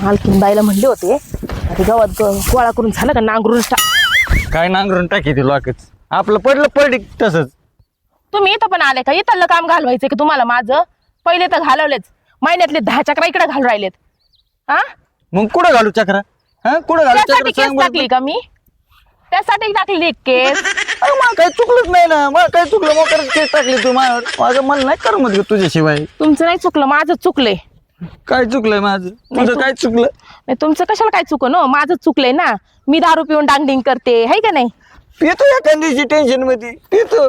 मालकीन बाईला म्हणले होते ते गावात गोळा करून झालं का नांगरून काय नांगरून टाकी ते लोकच आपलं पडलं पडली तसंच. तुम्ही इथं पण आले का? इथलं काम घालवायचं का तुम्हाला? माझं पहिले तर घालवलेच, महिन्यातले 10 चक्रा इकडे घालून राहिलेत. हा मग कुठं घालू चक्रा? हा कुठं घालू त्यासाठी चक्रा केस सांग टाकली का मी? त्यासाठी टाकली केस? मला काही चुकलंच नाही ना. मला काही चुकलं मग करत केस टाकली तू माझ्यावर. माझं मन नाही करमत ग तुझ्याशिवाय. तुमचं नाही चुकलं, माझं चुकलंय. काय चुकलंय माझं? तुझं काय चुकलं? नाही तुमचं कशाला काय चुकन हो, माझं चुकलंय ना. मी दारू पिऊन डांगडिंग करते है का नाही? पितो एका दिवशी टेन्शन मध्ये पितो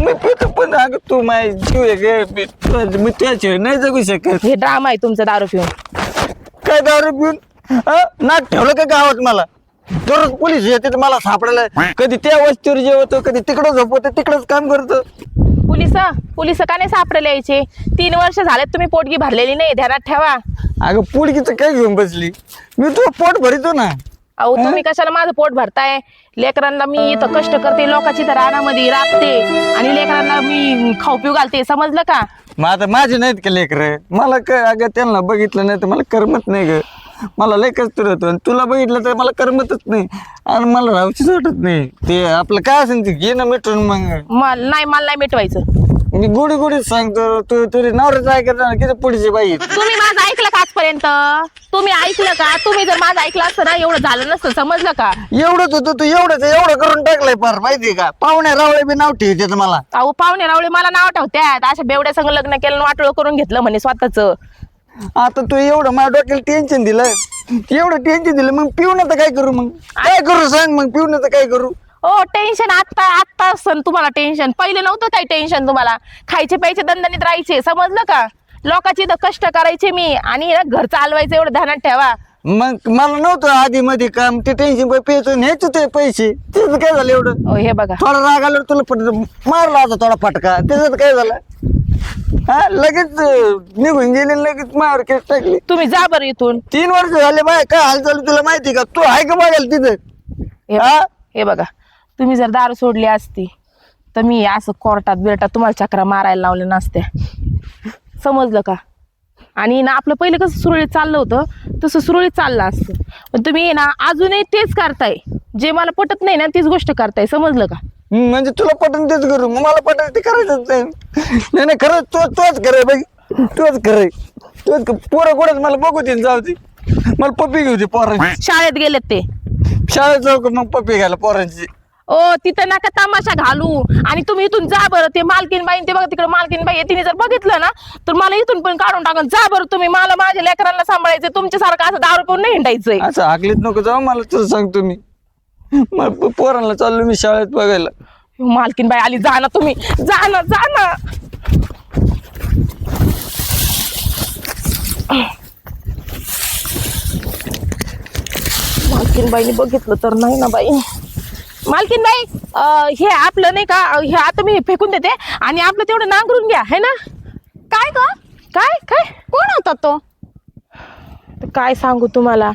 मी पितो पण अगं तू माझी जीव आहे ग. मी त्याशिवाय नाही जगू शकत. हे ड्रामा आहे तुमचा दारू पिऊन. काय दारू पिऊन नाक ठेवलं का गावात मला? दररोज पोलीस येते तर मला सापडायला. कधी त्या वस्तीवर जेवतो कधी तिकडं झोपवतो तिकडंच काम करतो. पोलिस का नाही सापडेले यायचे? 3 वर्ष झालेत तुम्ही पोटगी भरलेली नाही, ध्यानात ठेवा. अगं पोडकीचं काय घेऊन बसली? मी तुझं पोट भरितो ना. अहो तुम्ही कशाला माझं पोट भरताय? लेकरांना मी इथं कष्ट करते, लोकांची तर रानामध्ये राबते आणि लेकरांना मी खाऊ पिऊ घालते, समजलं का? मग आता माझे नाहीत का लेकरं? मला काय अगं त्यांना बघितलं नाही तर मला करमत नाही ग. मला लय कष्ट होतं आणि तुला बघितलं तर मला करमतच नाही आणि मला राहूचीच वाटत नाही. ते आपलं काय असेल ते घे ना मिटून. मग मला नाही मिटवायचं. मी गोडी गोडीत सांगतो तू तुझी नवऱ्याचं ऐकत ना किती पुढची बाई. तुम्ही माझं ऐकलं का आजपर्यंत? तुम्ही ऐकलं का? तुम्ही जर माझं ऐकलं असतं ना एवढं झालं नसतं, समजलं का? एवढंच होतं तू एवढं करून टाकलंय पार माहितीये का? पाहुणे रावळे बी नाव ठेवते मला. अहो पाहुणे रावळे मला नाव ठेवत्यात, अशा बेवड्या संग लग्न केलं वाटोळ करून घेतलं म्हणे स्वतःच. आता तू एवढं माझ्या डोक्याला टेन्शन दिलं मग पिऊन आता काय करू? मग काय करू सांग? मग पिऊन आता काय करू? हो टेन्शन आत्ता असतं तुम्हाला टेन्शन. पहिले नव्हतं काही टेन्शन तुम्हाला. खायचे प्यायचे दणदणीत राहायचे, समजलं का? लोकांची इथं कष्ट करायचे मी आणि ना घर चालवायचं, एवढं ध्यानात ठेवा. मग मला नव्हतं आधी मध्ये काम ते टेन्शन पेच न्यायचं ते पैसे. त्याचं काय झालं एवढं? हे बघा थोडा राग आल्यावर तुला मारला होता थोडा फटका, त्याच्यात काय झालं? हा लगेच निघून गेले, लगेच मार केस टाकली. तुम्ही जा बरं इथून. 3 वर्ष झाले बाय काय हाल चालू तुला माहिती का? तू आहे का बघायला तिथं? हे बघा तुम्ही जर दारू सोडली असती तर मी असं कोर्टात बिरटात तुम्हाला चक्रा मारायला लावल्या नसत्या, समजलं का? आणि ना आपलं पहिलं कसं सुरळीत चाललं होतं तसं सुरळीत चाललं असतं. पण तुम्ही ना अजूनही तेच करताय, जे मला पटत नाही ना तीच गोष्ट करताय, समजलं का? म्हणजे तुला पटन तेच करू, मग मला पटन ते करायचंच नाही. नाही खरंच तोच करे बाई, तोच पोरं कुठंच मला बघू दे जाऊ दे. मला पप्पी घेऊ दे पोरांची. शाळेत गेलेत ते. शाळेत जाऊ का मग पप्पी घ्यायला पोरांची? ओ तिथं नका तमाशा घालू आणि तुम्ही इथून जा बरं. ते मालकीन बाई ते बघा तिकडे मालकीन बाई, तिने जर बघितलं ना तर मला इथून पण काढून टाकून. जा बरं तुम्ही, मला माझ्या लेकरांना सांभाळायचंय, तुमच्यासारखं असं दारू पिऊन नाही हिंडायचंय. असं हाकलीत नको जाऊ मला, तुझं सांगतो मी. पोरांना चाललो मी शाळेत बघायला. मालकीन बाई आली, जा ना तुम्ही, जा ना. मालकीन बाईने बघितलं तर नाही ना बाई. मालकीन बाई हे आपलं नाही का, हे आता मी फेकून देते आणि आपलं तेवढं नांगरून घ्या, है ना? काय ग? काय कोण होता तो? काय सांगू तुम्हाला?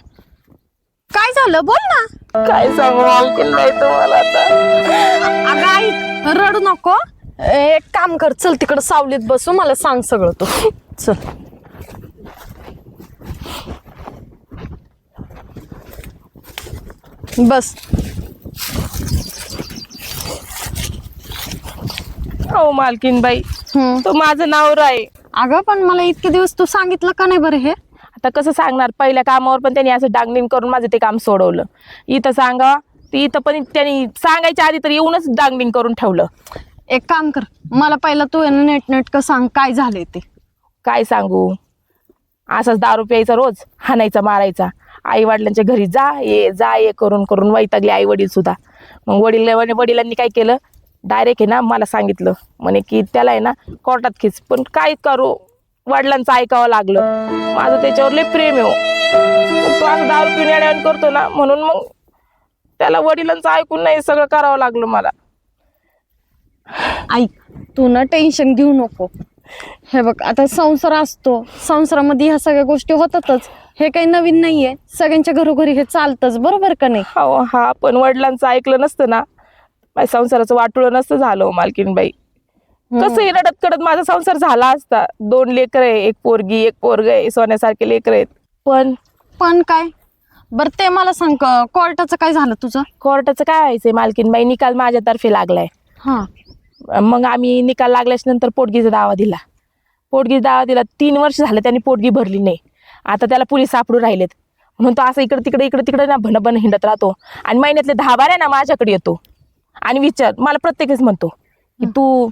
काय झालं बोल ना. काय सांगू मालकीन बाई तुम्हाला आता? अगं आई रडू नको. एक काम कर, चल तिकडं सावलीत बसू, मला सांग सगळं तू. चल बस. हो मालकीन बाई, तो माझं नाव आहे. अगं पण मला इतके दिवस तू सांगितलं का नाही बरं हे? आता कसं सांगणार? पहिल्या कामावर पण त्यांनी असं डांगडिंग करून माझं ते काम सोडवलं. इथं सांगा इथं पण त्यांनी सांगायच्या आधी तर येऊनच डांगडिंग करून ठेवलं. एक काम कर, मला पहिला तू नेटकं सांग काय झालंय ते. काय सांगू? असाच दारू प्यायचा, रोज हाणायचा मारायचा. आई वडिलांच्या घरी जा ये करून वैतागले आई वडील सुद्धा. मग वडिलांनी काय केलं, डायरेक्ट आहे ना मला सांगितलं म्हणे की त्याला आहे ना कोर्टात खिच. पण काय करू, वडिलांचं ऐकावं लागलं. माझं त्याच्यावर लय प्रेम आहे. तो असं दारू पिऊन येण्यावर करतो ना, म्हणून मग त्याला वडिलांचं ऐकून नाही सगळं करावं लागलं मला. ऐक, तू ना टेन्शन घेऊ नको. हे बघ आता संसार असतो, संसारामध्ये ह्या सगळ्या गोष्टी होतातच. हे काही नवीन नाहीये, सगळ्यांच्या घरोघरी हे चालतंच, बरोबर का नाही? हो हा, पण वडिलांचं ऐकलं नसतं ना माझ्या संसाराचं वाटोळं नसतं झालं मालकीन बाई. कसंही रडत कडत माझा संसार झाला असता. 2 लेकर आहे, एक पोरगी एक पोरग आहे, सोन्यासारखे लेकर आहेत. पण पण काय बरं ते मला सांग, कोर्टाचं काय झालं तुझं? कोर्टाचं काय व्हायचंय मालकीनबाई, निकाल माझ्यातर्फे लागलाय. हा. मग आम्ही निकाल लागल्याच्या नंतर पोटगीचा दावा दिला. 3 वर्ष झालं त्यांनी पोटगी भरली नाही. आता त्याला पोलीस सापडून राहिलेत म्हणून तो असं इकडे तिकडे ना भनभन हिंडत राहतो. आणि महिन्यातले 10 बाऱ्या ना माझ्याकडे येतो आणि मला प्रत्येकच म्हणतो की तू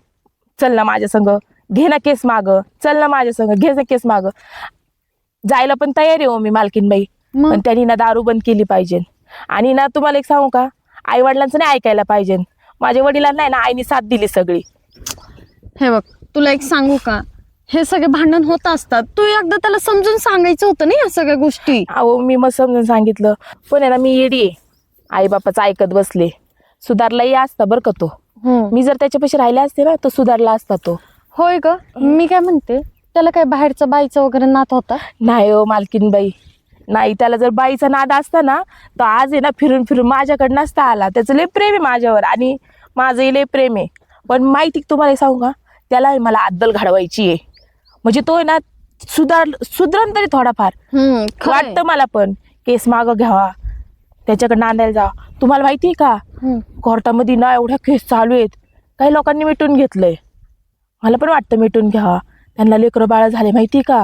चल ना माझ्या संग, घे ना केस माग, चल ना माझ्या संग, घे ना केस माग. जायला पण तयार आहे मी मालकीनबाई, मग? पण त्यांनी ना दारू बंद केली पाहिजे. आणि ना तुम्हाला एक सांगू का, आई वडिलांचं नाही ऐकायला पाहिजे. माझ्या वडिलांना आहे ना आईने साथ दिली सगळी. हे बघ तुला एक सांगू का, हे सगळे भांडण होत असतात. तू एकदा त्याला समजून सांगायचं होतं ना या सगळ्या गोष्टी. अहो मी मग समजून सांगितलं, पण आहे ना मी येडी आहे. आई बापाचं ऐकत बसले. सुधारलाही असता बरं का तो. मी जर त्याच्यापाशी राहिले असते ना तो सुधारला असता तो. होय ग, मी काय म्हणते, त्याला काय बाहेरचं बाईचं वगैरे नात होता? नाही हो मालकीनबाई, नाही. त्याला जर बाईचा नाद असता ना तर आज आहे ना फिरून फिरून माझ्याकडे नसता आला. त्याचं लय प्रेम आहे माझ्यावर आणि माझंही लय प्रेम आहे. पण माहिती तुम्हाला एक सांगू का, त्याला आहे मला अद्दल घडवायची आहे. म्हणजे तो आहे ना सुधरण तरी थोडाफार. वाटतं मला पण केस मागं घ्यावा, त्याच्याकडे नांदायला जावा. तुम्हाला माहिती आहे का, कोर्टामध्ये ना एवढ्या केस चालू आहेत. काही लोकांनी मिटून घेतलंय. मला पण वाटतं मिटून घ्यावा. त्यांना लेकरं बाळ झाले माहिती का,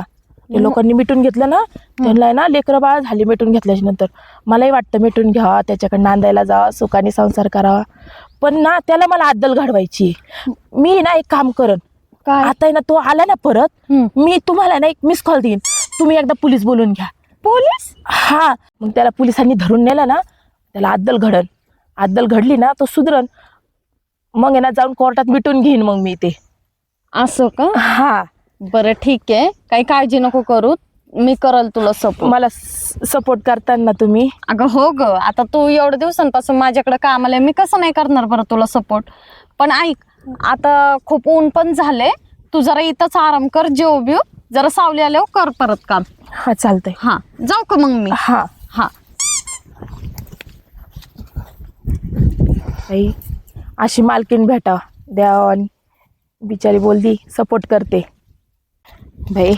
ते लोकांनी मिटून घेतलं ना, त्यांना ना लेकरं बाळ झाले मिटून घेतल्याच्या नंतर. मलाही वाटतं मिटून घ्यावा, त्याच्याकडे नांदायला जावा, सुखाने संसार करावा. पण ना त्याला मला अद्दल घडवायची. मी ना एक काम करन, काय? आता आहे ना तो आला ना परत, मी तुम्हाला ना एक मिस कॉल देईन. तुम्ही एकदा पोलीस बोलून घ्या. पोलीस? हा, मग त्याला पोलिसांनी धरून नेलं ना, त्याला अद्दल घडन. अद्दल घडली ना तो सुधरन. मग आहे ना जाऊन कोर्टात मिटून घेईन मग मी ते. असं का? हा, बरं ठीक आहे, काही काळजी नको करू, मी करल तुला सपोर्ट. मला सपोर्ट करताना तुम्ही. अगं हो ग, आता तू एवढ्या दिवसांपासून माझ्याकडे कामाला आहे, मी कसं नाही करणार बरं तुला सपोर्ट. पण ऐक, आता खूप ऊन पण झाले, तू जरा इथंच आराम कर, जेव बिव, जरा सावली आल्यावर कर परत काम. हा चालतंय. हा, जाऊ का मग मी? हा हा. आई अशी मालकीन भेटा द्यावानी, बिचारी बोलली सपोर्ट करते. बाई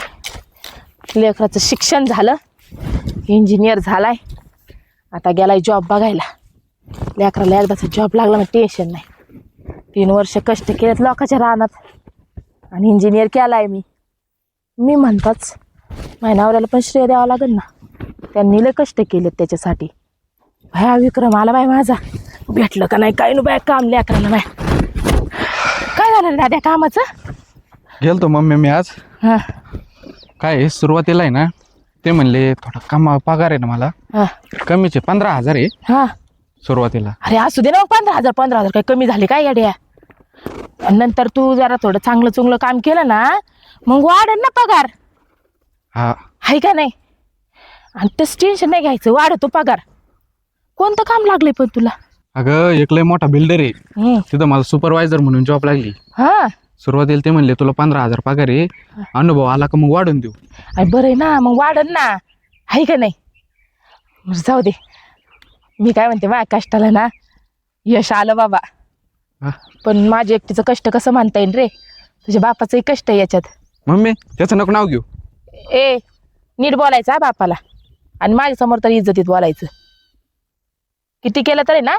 लेकराचं शिक्षण झालं, इंजिनियर झालाय, आता गेलाय जॉब बघायला. लेकराला एकदाचा जॉब लागला मग टेन्शन नाही. 3 वर्ष कष्ट केलेत लोकांच्या रानात आणि इंजिनियर केलाय मी म्हणताच माझ्या नवऱ्याला पण श्रेय द्यावं लागेल ना, त्यांनी लय कष्ट केलेत त्याच्यासाठी. भया विक्रम आला बाय माझा, भेटलं का नाही काय नु बाय काम लेकराला. बाय काय झालं रे दाद्या कामाचं? गेलतो मम्मी मी आज. हा काय आहे, सुरुवातीला आहे ना ते म्हणले थोडा पगार आहे ना मला हा कमीच आहे, 15,000 आहे हा. सुरुवातीला. अरे असू दे ना मग 15,000 काय कमी झाले काय येड्या? आणि नंतर तू जरा थोडं चांगलं चुंगलं काम केलं ना मग वाढेल ना पगार, हा हाय का नाही? आणि तसं टेन्शन नाही घ्यायचं, वाढतो पगार. कोणतं काम लागलंय पण तुला? अगं एक लय मोठा बिल्डर आहे, तिथं मला सुपरवायझर म्हणून जॉब लागली. हा सुरुवातीला ते म्हणले तुला 15,000 पगार आहे, अनुभव आला का मग वाढून देऊ. अरे बरं आहे ना, मग वाढन ना, हाय का नाही? मग जाऊ दे. मी काय म्हणते, माझ्या कष्टाला ना यश आलं बाबा. हा. पण माझे एकटीचं कष्ट कसं म्हणता येईल रे? तुझ्या बापाचंही कष्ट आहे याच्यात. मम्मी त्याचं नको नाव घेऊ. ए नीट बोलायचं हा बापाला, आणि माझ्यासमोर तर इज्जतीत बोलायचं. किती केलं तरी ना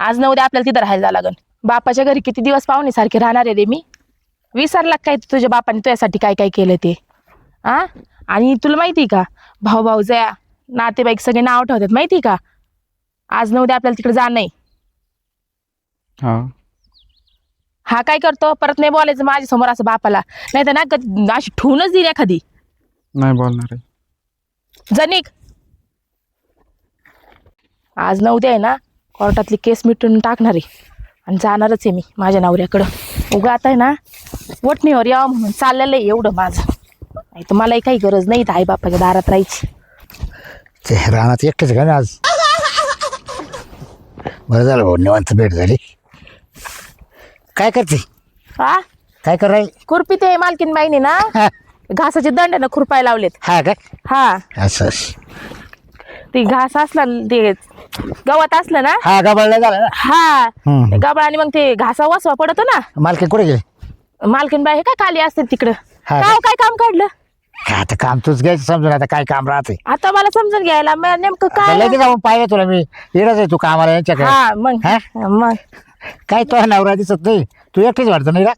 आज न उद्या आपल्याला तिथं राहायला लागन. बापाच्या घरी किती दिवस पाहुण्यासारखे राहणार आहे रे मी? विसरला काय तुझ्या बापाने तुझ्यासाठी काय काय केलं ते? आ आणि तुला माहिती का, भाऊ जया नातेवाईक सगळे नाव ठेवतात माहिती का? आज न उद्या आपल्याला तिकडे जाणं आहे. हा हा काय करतो, परत नाही बोलायचं माझ्या समोर असं बापाला, नाही तर ना अशी ठेवूनच दिली एखादी. नाही बोलणार आहे. जनिक आज न उद्या आहे ना कोर्टातली केस मिटून टाकणार आहे आणि जाणारच आहे मी माझ्या नवऱ्याकडं. उगा आता आहे ना वटणीवर यावं म्हणून चाललेलं आहे एवढं माझं. नाही तर मलाही काही गरज नाही आई बापाच्या दारात राहायची. ते रानात एकटेच का ना आज? बरं झालं भाऊ, निवांत भेट झाली. काय करते, हा काय कर राहील? खुरपी ते मालकीन बाईने ना हा घासाचे दंड खुरपाय लावलेत. हा काय हा असं? ते घास असला ते गवत असलं ना, हा गबाळला झाला ना. हा गबाळाने मग ते घासा वसवा पडतो ना. मालकी कुठे गेले? मालकीन बाई हे काय खाली असते तिकडं. हा. काय काम काढलं? काय आता काम तूच घ्यायचं समजून, आता काय काम राहते आता मला समजून घ्यायला नेमकं काय लगेच जाऊन पाहिजे तुला मी येणच आहे तू कामाला यांच्याकडे. हा मग हा? मग काय तो नवरा दिसत नाही, तू एकटीच वाटतं नाही का?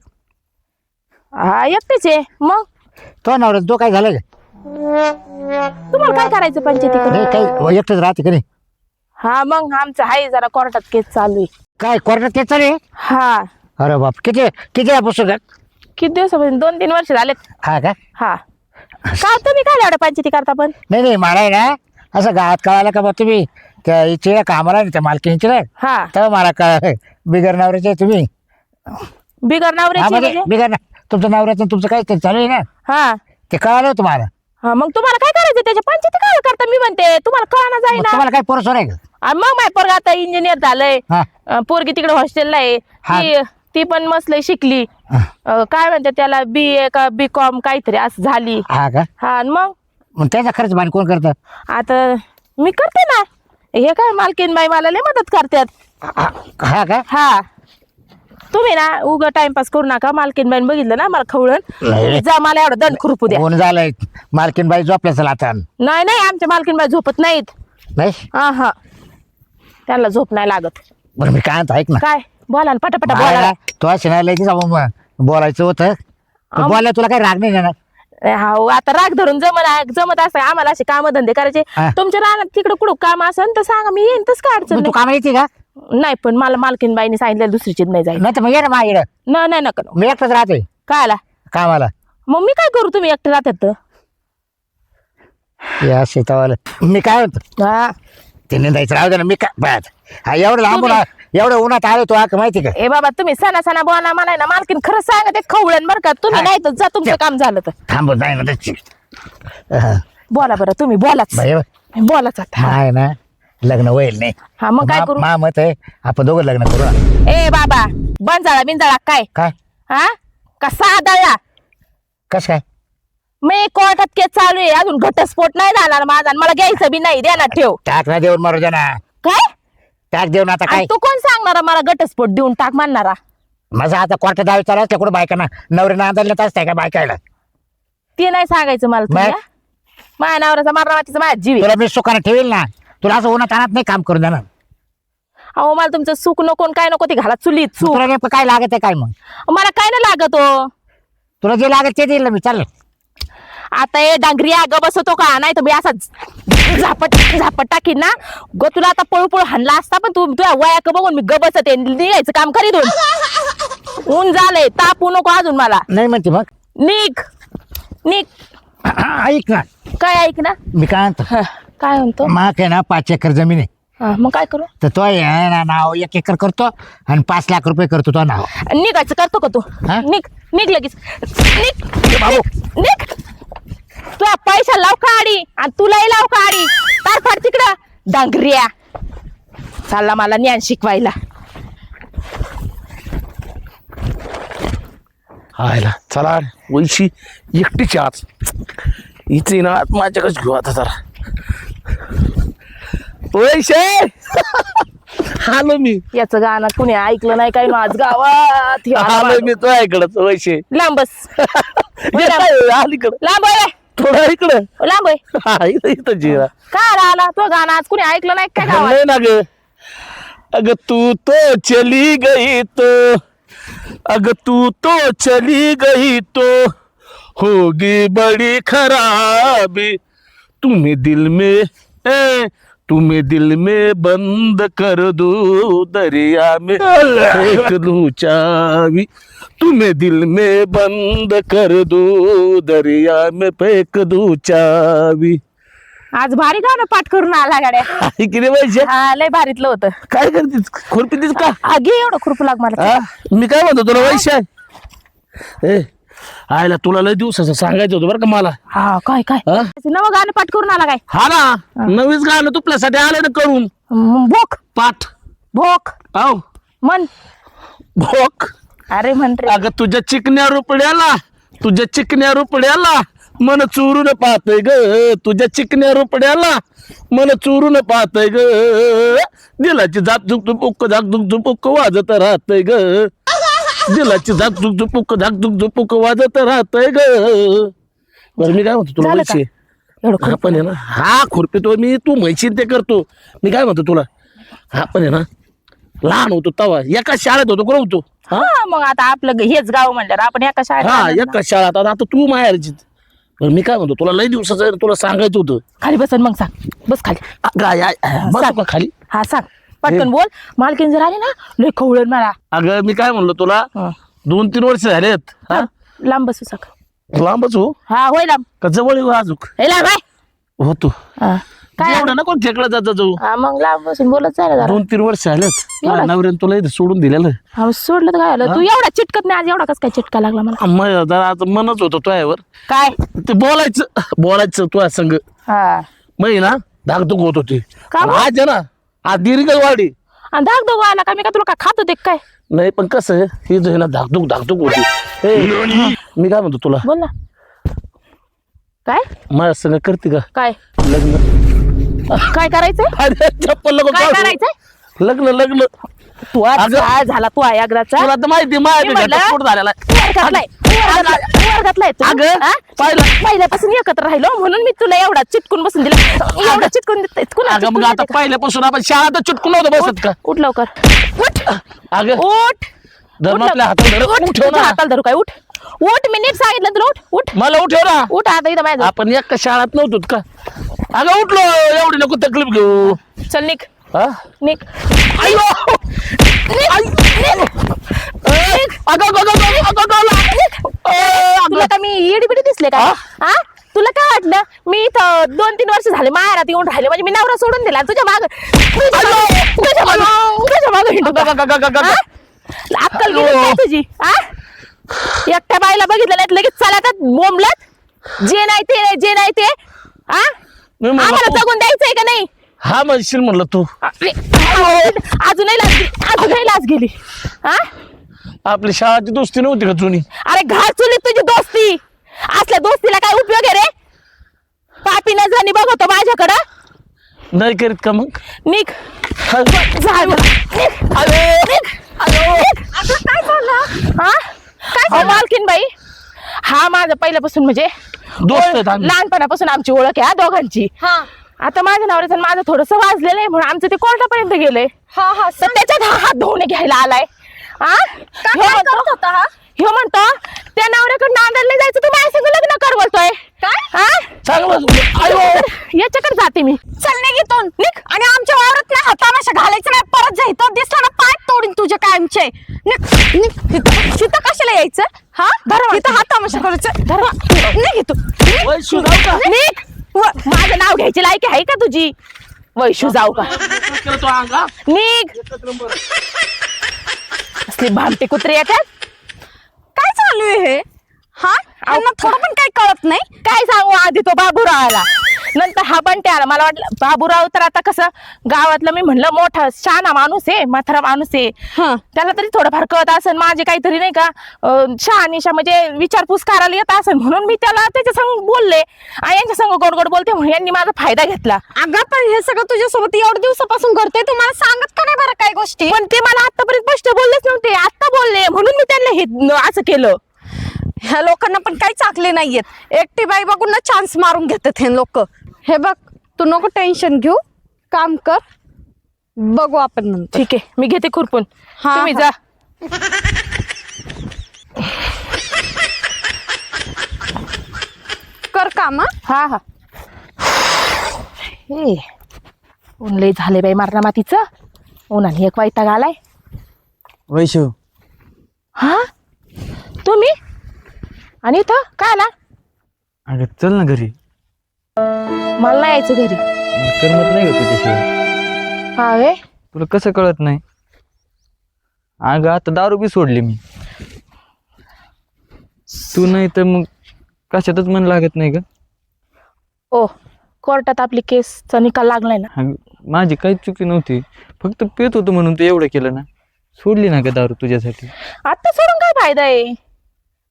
हा एकटेच आहे. मग तो नवरा तो काय झालं का? तुम्हाला काय करायचं पंचायतीकडे? नाही काही एकटंच राहते का नाही? हा मग आमचं आहे जरा कोर्टात केस चालू आहे. काय कोर्टात केस चालू आहे? हा अरे बाप, किती किती आहे पुस्तक? किती दिवसापासून 2-3 वर्ष झालेत. हा का? हा का तुम्ही काय एवढ्या पंचायती करता पण? नाही मला आहे ना असं गावात कळालं का बा तुम्ही त्या इथे कामाला नाही, त्या मालकीणीचे नाही, हा तेव्हा मला कळालं बिगर नवऱ्याचे तुम्ही. बिगर हा नवऱ्याची म्हणजे म्हणजे? बिगर तुमचं नवऱ्याचं तुमचं काय ते चालू आहे ना, हा ते कळालं होतं मला. हा मग तुम्हाला काय करायचं त्याच्या पंचायती काय करता? मी म्हणते तुम्हाला कळना मग जाईना. तुम्हाला काय पोरसोर आहे का? आणि मग माझ्या पोरगा आता इंजिनियर झालंय. हा. पोरगी तिकडे हॉस्टेलला आहे. हा. ती पण मस्त शिकली. हा. काय म्हणते त्याला BA का BCom काहीतरी असं झाली. हा का? हा आणि मग त्याचा खर्च पाणी कोण करतं? आता मी करते ना. हे काय मालकीन बाई मला लय मदत करतात. हा का? हा तुम्ही ना उगा टाइमपास करू नका. मालकीन बाईन बघितलं ना मला खवळण, नाही. जा मला एवढं दंड खुरपू द्या. कोण झालंय मालकीन बाई झोपल्या असेल आता? नाही नाही आमच्या मालकीन बाई झोपत नाहीत. नाही हा त्यांना झोप नाही लागत. बरं मी काय म्हणतो ऐक ना, काय बोला ना पटापटा मला बोला. ना, तो असे ना लगेच बोलायचं होतं, तर बोलायला तुला काही राग नाही ना? हो आता राग धरून जमत असं आम्हाला असे काम धंदे करायचे. हा. तुमच्या रानात तिकडे कुठं काम असेल तर सांगा मी येईन. तसं काय अडचण मग तू नाही. कामाला येते का? नाही पण मला मालकीन बाईने सांगितलं दुसरीचीच नाही जाईल. नाही तर मग ये ना माझ्याकडं, नाही नका मी एकटाच राहतोय काय आला कामाला. मग मी काय करू? तुम्ही एकटे राहतात तर. या शेतावाला मी काय म्हणतो, हा ते निंदायचं राहू दे ना. मी काय बात हा एवढं लांबून एवढं उन्हात आलो तो का माहिती का? ए बाबा तुम्ही सणा बोला मला ना मालकीन खरंच सांगा ते खवळण बरं का. तुम्ही हा. नाही तर जा तुमचं काम झालं तर. थांबत नाही ना त्याची. बोला बरं तुम्ही बोलाच. बोलाच आता. आहे ना लग्न होईल नाही. हा मग काय करू? मा मत आहे आपण दोघं लग्न करू ना. ए बाबा बिंजाळा काय काय हा कसा आदळला? कस काय? मी कोर्टात केस चालू आहे. अजून घटस्फोट नाही झाला ना माझा. आणि मला घ्यायचं बी नाही. द्या ना ठेव. टाक ना देऊन मारू दे ना. काय टाक देऊन आता काय? आणि तू कोण सांगणारा मला घटस्फोट देऊन टाक म्हणणारा? माझा आता कोर्टात दावे चालू असते कुठं बायकांना नवरे नांदायला असताय का बायकायला? ते नाही सांगायचं मला तुम्ही, मग? हा? माझ्या नवऱ्याचा मारणावातीचा माझ्या जीव आहे. तुला मी सुखाने ठेवेल ना, तुला असं उन्हात आणत नाही काम करून देणार. अहो मला तुमचं सुख नको आणि काय नको ते घाला चुलीत सुख. तुला नेमकं काय लागत आहे काय? मग मला काय नाही लागत हो. तुला जे लागत ते देईल ना मी. चाललं आता हे डांगरी ग बसवतो का? नाही तर मी असा झापट टाकीन ना ग तुला. आता पळू हाणला असता पण तू तुझ्या वयाक बघून मी ग बसते. निघायचं काम करीत ऊन झालंय. तापू नको अजून मला. नाही म्हणते मग. निघ ऐक ना, काय ऐक ना. मी काय म्हणतो, काय म्हणतो? माक आहे ना 5 एकर जमीन आहे, हा, मग काय करू? तर तो आहे ना नाव 1 एकर करतो आणि 5 लाख रुपये करतो तो नाव. निघायचं करतो का तू? हा? निघ लगेच. निघ तुझ्या पैसा लाव का आडी आणि तुलाही लाव का आडी. तारफाड तिकडं डांगऱ्या चालला मला ज्ञान शिकवायला. हायला चला वैशी एकटीची आज इथे ना माझ्याकडेच घेऊ आता जरा. वैशे आलो मी. याचं गाणं कुणी ऐकलं नाही काय आज गावात. हे आला आलो बाळ. मी तो इकडच वैशे लांब बस. अलीकडं लांब आहे थोडं इकडं. लांब आहे. हा इथं इथं जिरा काय आला तो गाणं आज कुणी ऐकलं नाही काय गावात? नाही ना ग. अग तू तो चली गई तो, अग तू तो चली गई तो होगी बड़ी खराबी. तुम्हें दिल में बंद कर दो दरिया में फेंक दूं चाबी. तुम्हें दिल में बंद कर दो दरिया में फेंक दूं चाबी. आज भारी गाणं पाठ करून आला गाड्या. किती पाहिजे? हा लय भारीतलं होतं. काय करतीस खुरपीतीस का? घे एवढं खुरपू लाग मला. हा? मी काय म्हणतो तुला वैश्य ए आयला तुला लय दिवसाचं सांगायचं होतं बरं का मला. हा काय हा? नवं गाणं पाठ करून आला काय? हा ना नवीच गाणं तुपल्यासाठी आलं ना करून भोक पाठ. भोक आव मन. भोक. अरे म्हण रे. अगं तुझ्या चिकन्या रुपड्याला मन चोरून पाहतय ग. तुझ्या चिकन्या रुपड्याला मन चोरून पाहतय ग. दिलाची झाक झुक झुक वाजत राहतय ग. दिलाची झाक झुक झुक वाजत राहतय ग. बरं मी काय म्हणतो तुला झालं का? पैसे एवढं हा पण आहे ना हा खुरपितो मी तू म्हैशीन ते करतो मी काय म्हणतो तुला हा पण आहे ना लहान होतो तवा एका शाळेत होतो कोण होतो हा मग आता आपलं हेच गाव म्हणल्यावर आपण एका शाळेत हा राहणार ना. एका शाळेत आता तू माहेरची बरं मी काय म्हणतो तुला लई दिवसाचं आहे, तुला सांगायचं होतं खाली बसन मग सांग बस खाली बसू का खाली हा सांग पटकन बोल मालकीन जर आली ना लय खवळण मला अगं मी काय म्हणलो तुला हा. 2-3 वर्ष झालेत हा लांब बसू सक लांबच हो हा होय लांब का जवळ येऊ अजूक हे लांब आहे होतो हा. काय एवढं नको ठेकलं जात जाऊ हा मग लांब बसून बोलत जायला जरा 2-3 वर्ष झालेत एवढं? नवऱ्यानं तुला इथे सोडून दिलेलं हा सोडलं तर काय झालं तू एवढा चिटकत नाही आज एवढा कस काय चिटका लागला मला मग जरा आता मनच होतं तुझ्यावर काय ते बोलायचं तुझ्या संग हा मग ना धाकधूक होत होती का बरं? आज आहे ना आज दीर्घ वाढी आणि धाक दोघं आला का मी का तुला काय खात होते काय नाही पण कसं आहे ही जो आहे ना धाकधूक होती ए, मी काय म्हणतो तुला बोल ना काय माझ्या संग करते का काय लग्न काय करायचंय अरे चप्पल नको काय काढू. करायचंय लग्न तू आज अगं. काय झाला तू आयाग्राचा तुला तर माहिती मी माझ्या म्हणलं, घटस्फोट झालेला आहे. वर घातलाय तू. अगं, हा? पाहिलं. पहिल्यापासून एकत्र राहिलो म्हणून मी तुला एवढा चिटकून बसून दिला एवढा चिटकून अगं मग आता पहिल्यापासून आपण शाळा चुटकून होतं बसत का उठ लवकर उठ अगं उठ धर्म उठ आपल्या लवकर. हातावर धर. उठ, उठव तुझ्या ना हाताला धरू काय उठ उठ मी नीट सांगितलं तुला उठ उठ मला उठव ना उठ आता इथं माझ्या आपण एका शाळात नव्हतो का अगं उठलो एवढी नको तकलीफ घेऊ चल निक हा निक अयो तुला का मी इडीबिडी दिसले का हा तुला काय वाटलं मी इथं 2-3 वर्ष झाले माहेरात येऊन राहिले म्हणजे मी नवरा सोडून दिला तुझ्या माग अक्कल गेली काय तुझी हा एकट्या बाईला बघितलं नाही लगेच चालतात बोंबलत जे नाही ते हा आम्हाला जगून द्यायचंय का नाही हा म्हणशील म्हणलं तू अरे, अजूनही लाज गेली हा आपली शाळाची दोस्ती नव्हती का जुनी अरे घाट चुलीत तुझी दोस्ती असल्या दोस्तीला काय उपयोग आहे रे पापी नजरांनी बघतो माझ्याकडं नाही करीत का मग निक हा. झालं काय झालं हा काय मालकीन बाई हा माझा पहिल्यापासून म्हणजे दोस्त आहेत आम्ही. लहानपणापासून आमची ओळख आहे हा दोघांची हा आता माझ्या नवऱ्याचं आणि माझं थोडंसं वाजलेलं आहे म्हणून आमचं ते कोर्टापर्यंत गेलंय हा हा तर त्याच्यात हा हात धुवून घ्यायला आलाय हा ह्यो काय करत होता हा ह्यो म्हणतो त्या नवऱ्याकडे नांदायला जायचं तू माझ्या संग लग्न कर बोलतोय काय हा चांगलं अयो याच्याकडे जाते मी चल निघितून निघ आणि आमच्या वावरात नाही हातामाशा घालायचं नाही परत जायचं दिसला ना पाय तोडीन तुझे कायमचे तिथं कशाला यायचं हा तिथं हातामाशा करायचं निघ तू वैशू जाऊ का? निघ माझं नाव घ्यायची लायकी आहे का तुझी वैशू जाऊ का केलं तो अंगा निघ असली भामटे कुत्रे येतात काय चालू आहे हे हा त्यांना थोडं पण काही कळत नाही काय सांगू आधी तो बाबूराव आला नंतर हा बंटे आला मला वाटलं बाबूराव तर आता कसं गावातलं मी म्हणलं मोठा शहाणा माणूस आहे म्हातारा माणूस आहे हा त्याला तरी थोडंफार कळत असेल माझे काहीतरी नाही का शहानिशा म्हणजे विचारपूस करायला येत असेल म्हणून मी त्याला त्याच्या संग बोलले आणि यांच्या संग गोड गोड बोलते म्हणून यांनी माझा फायदा घेतला अगं पण हे सगळं तुझ्यासोबत एवढ्या दिवसापासून घडतंय तुम्हाला सांगत का नाही बरं काय गोष्टी पण ते मला आतापर्यंत स्पष्ट बोललेच नव्हते आता बोलले म्हणून मी त्यांना हे असं केलं ह्या लोकांना पण काही चाकले नाहीयेत एकटी बाई बघून ना चान्स मारून घेतात हे लोक हे बघ तू नको टेन्शन घेऊ काम कर बघू आपण नंतर ठीक आहे मी घेते खुरपून हा, तुम्ही हा. जा कर काम हा हा हे ऊन लय झाले बाई मारणा मातीचं उन्हाने एक वैताग आलाय वैशू हा तुम्ही आणि इथं काय आला अगं चल ना घरी मला नाही यायचं घरी करमत नाही का तुझ्याशिवाय हा वे तुला कसं कळत नाही अगं आता दारू बी सोडली मी तू नाही तर मग कशातच मन लागत नाही का ओ कोर्टात आपली केसचा निकाल लागलाय ना अगं, माझी काहीच चुकी नव्हती फक्त पेत होतो म्हणून तू एवढं केलं ना सोडली ना का दारू तुझ्यासाठी आता सोडून काय फायदा आहे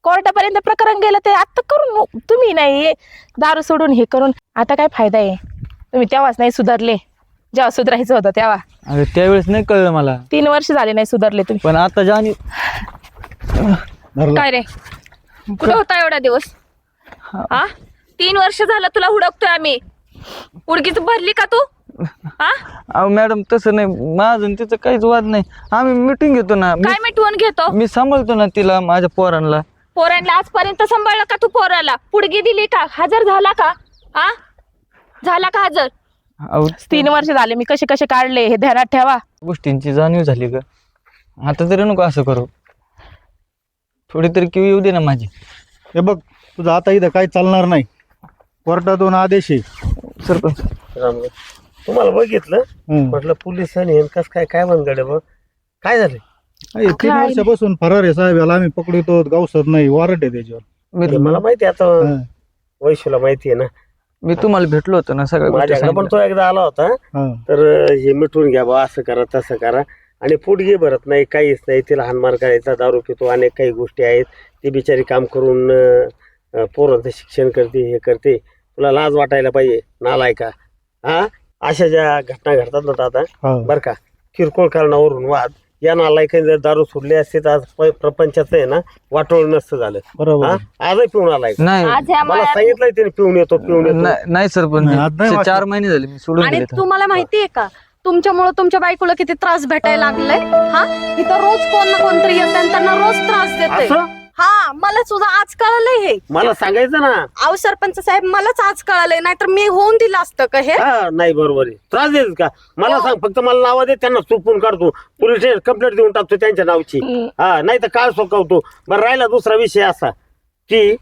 कोर्टापर्यंत प्रकरण गेलं ते आता करून तुम्ही नाही हे दारू सोडून हे करून आता काय फायदा आहे तुम्ही तेव्हाच नाही सुधारले जेव्हा सुधारायचं होतं तेव्हा अगं त्यावेळेस नाही कळलं मला 3 वर्ष झाले नाही सुधारले तुम्ही पण आता जाणी काय रे कुठे होता एवढा दिवस हा 3 वर्ष झालं तुला हुडकतोय आम्ही. उडकीच भरली का तू? हा अहो मॅडम तसं नाही, माझं तिचं काहीच वाद नाही. आम्ही मिटिंग घेतो ना. काय मिटवून घेतो? मी सांभाळतो ना तिला, माझ्या पोरांना. पोरांना आजपर्यंत सांभाळलं का तू? पोराला पुडगी दिली का? हजर झाला का? हा झाला का हजर? अहो 3 वर्ष झाले मी कसे कसे काढले हे ध्यानात ठेवा. गोष्टींची जाणीव झाली ग. आता तरी नको असं करू. थोडी तरी किव येऊ दे ना माझी. हे बघ, तुझं आता इथं काही चालणार नाही. कोर्टातून आदेश आहे. सरपंच तुम्हाला बघितलं हम्म. म्हटलं पोलिसांनी कस काय बनगडे बघ काय झालं? अरे, 3 वर्षापासून फरार आहे साहेब. याला आम्ही पकडतो, गावसर नाही, वॉरंट आहे त्याच्यावर. ते मला माहिती आहे आता. हा, वैशूला माहिती आहे ना. मी तुम्हाला भेटलो होतो ना सगळ्या गोष्टी माझ्याकडे पण सांगितल्या. तो एकदा आला होता. हा. तर हे मिटून घ्या बा, असं करा तसं करा. आणि पोटगी भरत नाही, काहीच नाही. तिला हानमार करायचा, दारू पितो, अनेक काही गोष्टी आहेत. ती बिचारी काम करून पोरांचं शिक्षण करते, हे करते. तुला लाज वाटायला पाहिजे, नालाय का? हा अशा ज्या घटना घडतात ना आता, हा. बरं का, किरकोळ कारणावरून वाद, या नालायकाने जर दारू सोडली असते तर आज प्रपंचाचं आहे ना वाटोळ नसतं झालं. बरोबर. हा आजही पिऊन आलाय. नाही आज ह्या मला मळ्यात सांगितलंय त्याने पिऊन येतो पिऊन येतो. नाही सरपंच, नाही, आज नाही 4 वाटत. महिने झाले मी सोडून आणि दिले. तुम्हाला माहितीये का तुमच्यामुळे तुमच्या बायकोला किती त्रास भेटायला लागलाय? हा इथं रोज कोण ना कोणतरी येत आणि त्यांना रोज त्रास देते. असं हा मला सुद्धा आज कळलंय हे. मला सांगायचं ना. अहो सरपंच साहेब, मलाच आज कळालंय, नाहीतर मी होऊन दिलं असतं का हे? हा नाही बरोबर आहे. त्रास देत का? मला सांग फक्त, मला नाव दे, त्यांना चुपून काढतो, पोलीस स्टेशन कंप्लेंट देऊन टाकतो त्यांच्या नावची. हा नाही तर काळ सोकावतो. बरं राहिला दुसरा विषय असा की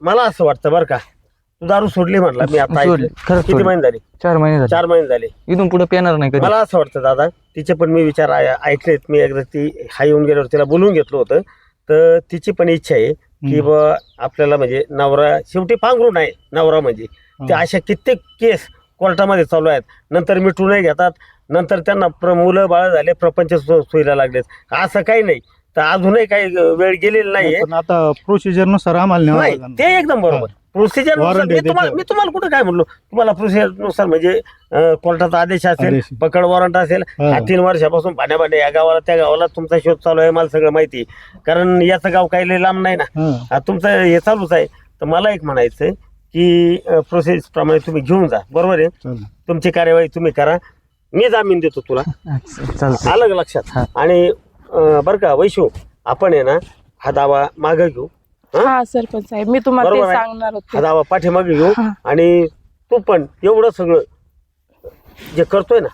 मला असं वाटतं बरं का, तू दारू सोडली म्हणला मी आता सोडली. ऐकलं. खरंच किती सोडली. महिने झाले? 4 महिने झाले. 4 महिने झाले. इथून पुढे पेणार नाही कधी. मला असं वाटतं दादा, तिचे पण मी विचार ऐकलेत. मी एकदा ती हा येऊन गेल्यावर तिला बोलून घेतलं होतं. तर तिची पण इच्छा आहे की बा आपल्याला म्हणजे नवरा शेवटी पांघरून आहे नवरा म्हणजे. ते अशा कित्येक केस कोर्टामध्ये चालू आहेत. नंतर मिटूनही घेतात, नंतर त्यांना मुलं बाळ झाले, प्रपंच सोयीला लागलेत. असं काही नाही. तर अजूनही काही वेळ गेलेली नाहीये. पण आता प्रोसिजर नुसार आम्हाला न्यावं नाही लागेल. ते एकदम बरोबर. प्रोसिजर Warrant आहे मी तुम्हाला कुठं काय म्हणलो, तुम्हाला प्रोसिजर नुसार म्हणजे कोर्टाचा आदेश असेल, आदेश. पकड वॉरंट असेल. हा. 3 वर्षापासून भाड्या या गावाला त्या गावाला तुमचा शोध चालू आहे, मला सगळं माहिती आहे. कारण याचं गाव काही लय लांब नाही ना. हा. तुमचं हे चालूच आहे. तर मला एक म्हणायचं की प्रोसेस प्रमाणे तुम्ही घेऊन जा, बरोबर आहे. चालेल. तुमची कार्यवाही तुम्ही करा, मी जामीन देतो तुला. चालतं. आलं का लक्षात? आणि बरं का वैशू, आपण आहे ना हा दावा मागं घेऊ. हा सरपंच साहेब, मी तुम्हाला ते बरोबर आहे. सांगणार होते. हा दावा पाठीमागे घेऊ. हा. आणि तू पण एवढं सगळं जे करतोय ना,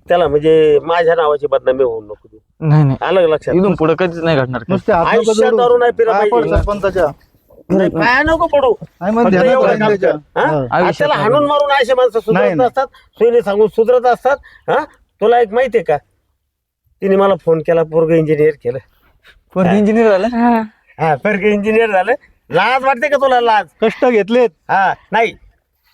त्याला म्हणजे माझ्या नावाची बदनामी होऊ नको देऊ. नाही नाही, आलं का लक्षात? इथून पुढे कधीच नाही घडणार. नुसते हात नको आयुष्यात जोडू. दारू नाही पिला पाय पड पाहिजे. सरपंचाच्या. नाही, पाया नको पडू. नाही, मग फक्त ध्यानात एवढं राहील काम त्याच्या. कर. हा? हा. आज त्याला हाणून मारून असे माणसं नाही, सुधरत नाही. असतात, सोयीने सांगून सुधरत असतात. हा तुला एक माहितीये का, तिने मला फोन केला, पोरग इंजिनियर केलं. पण इंजिनियर झाला. हा हा पोरग इंजिनियर झालं. लाज वाटते का तुला? लाज? कष्ट घेतलेत. हा नाही,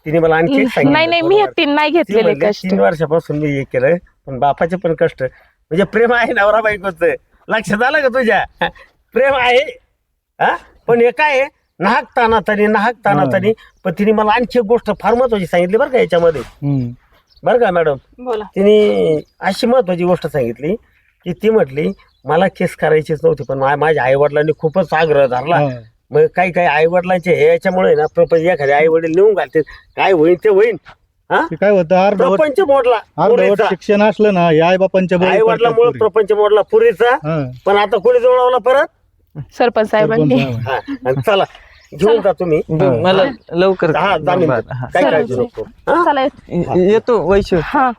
तिने मला आणखी एक सांगितलं. नाही नाही, मी बरोबर. एकटी नाही ती घेतलेले म्हणली, कष्ट. 3 वर्षापासून मी हे केलं, पण बापाचे पण कष्ट म्हणजे प्रेम आहे नवरा बायकोच. लक्षात आलं का तुझ्या? प्रेम आहे. हा पण हे काय आहे, नाहक तानातानी. पण तिने मला आणखी एक गोष्ट फार महत्वाची सांगितली बरं का याच्यामध्ये. हम्म. बरं का मॅडम, बोला. तिने अशी महत्वाची गोष्ट सांगितली की ती म्हटली मला केस करायचीच नव्हती, पण माझ्या आई वडिलांनी खूपच आग्रह धरला. हा. मग काही आई वडिलांचे हे याच्यामुळे ना प्रपंच एखाद्या आई वडील नेऊन घालते, काय होईन ते होईन. हा ते काय होतं, अर्धवट प्रपंच मोडला पुरीचा. शिक्षण असलं ना, या आई बापांच्या बळी आई पडतात वडिलांमुळे पोरी. प्रपंच मोडला पुरीचा. हा. पण आता कोणी जुळवला परत? सरपंच साहेबांनी. सरपंच साहेब. हा आणि चला घेऊन जा तुम्ही. मला लवकर. हा जामीन बरं, दे. हा. काय काळजी नको. हा? चला येतो वैश्य. हा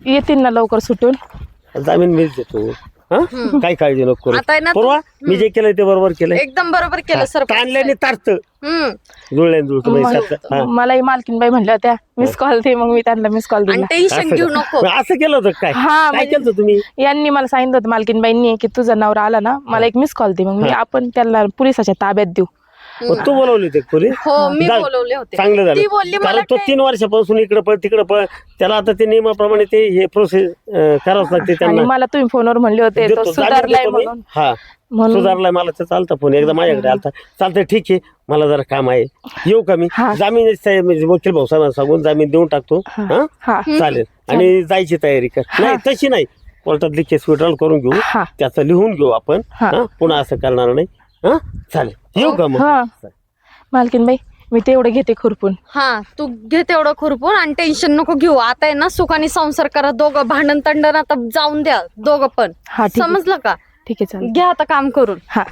येतील ना लवकर सुटून. जामीन मीच देतो. हा काय काळजी नको आता आहे ना करू. पूर्वा, मी जे केलंय ते बरोबर केलंय. एकदम बरोबर केलं सरपंच ताणल्याने साहेब. तारत हम्म. जुळल्याने जुळतो पैशाचं. हा. मलाही मालकीनबाई म्हणल्या होत्या मिस कॉल दे, मग मी त्यांना मिस कॉल आणि दिला. टेन्शन असं घेऊ का? नको. मग असं केलं होतं काय? हा काय म्हणजे केलं तुम्ही? यांनी मला सांगितलं होतं मालकीनबाईंनी की तुझा नवरा आला ना, मला एक मिस कॉल दे, मग मी आपण त्याला पोलिसाच्या ताब्यात देऊ. मग तू बोलवली होती पुरी? हो मी जा- बोलवले होते. चांगलं ती झालं. बोलली मला कारण तो 3 वर्षापासून इकडे पळ तिकडे पळ, त्याला आता ते नियमाप्रमाणे ते हे प्रोसेस करावंच लागते आणि त्यांना. मला तुम्ही फोनवर म्हणले होते देतो, तो जामीन सुधारलाय देतो मी. म्हणून. हा म्हणून सुधारलाय. मला तर चालतं फोन एकदा माझ्याकडे आलता. चालतंय ठीक आहे, मला जरा काम आहे, येऊ का मी? हा. जामीन म्हणजे वकील भाऊसाहेबांना सांगून जामीन देऊन टाकतो. हा हा चालेल. आणि जायची तयारी कर. नाही तशी नाही, कोर्टातली केस विड्रॉल करून घेऊ, हा त्याचं लिहून घेऊ आपण. हा. हा पुन्हा असं करणार नाही. हा चालेल, येऊ का मग? हा मालकीनबाई मी तेवढं घेते खुरपून. हा तू घे तेवढं खुरपून आणि टेन्शन नको घेऊ. आता आहे ना सुखाने संसार करा दोघं. भांडण तंडण आता जाऊन द्या दोघं पण. हा ठीक आहे. समजलं का? ठीक आहे चालेल. घ्या आता काम करून. हा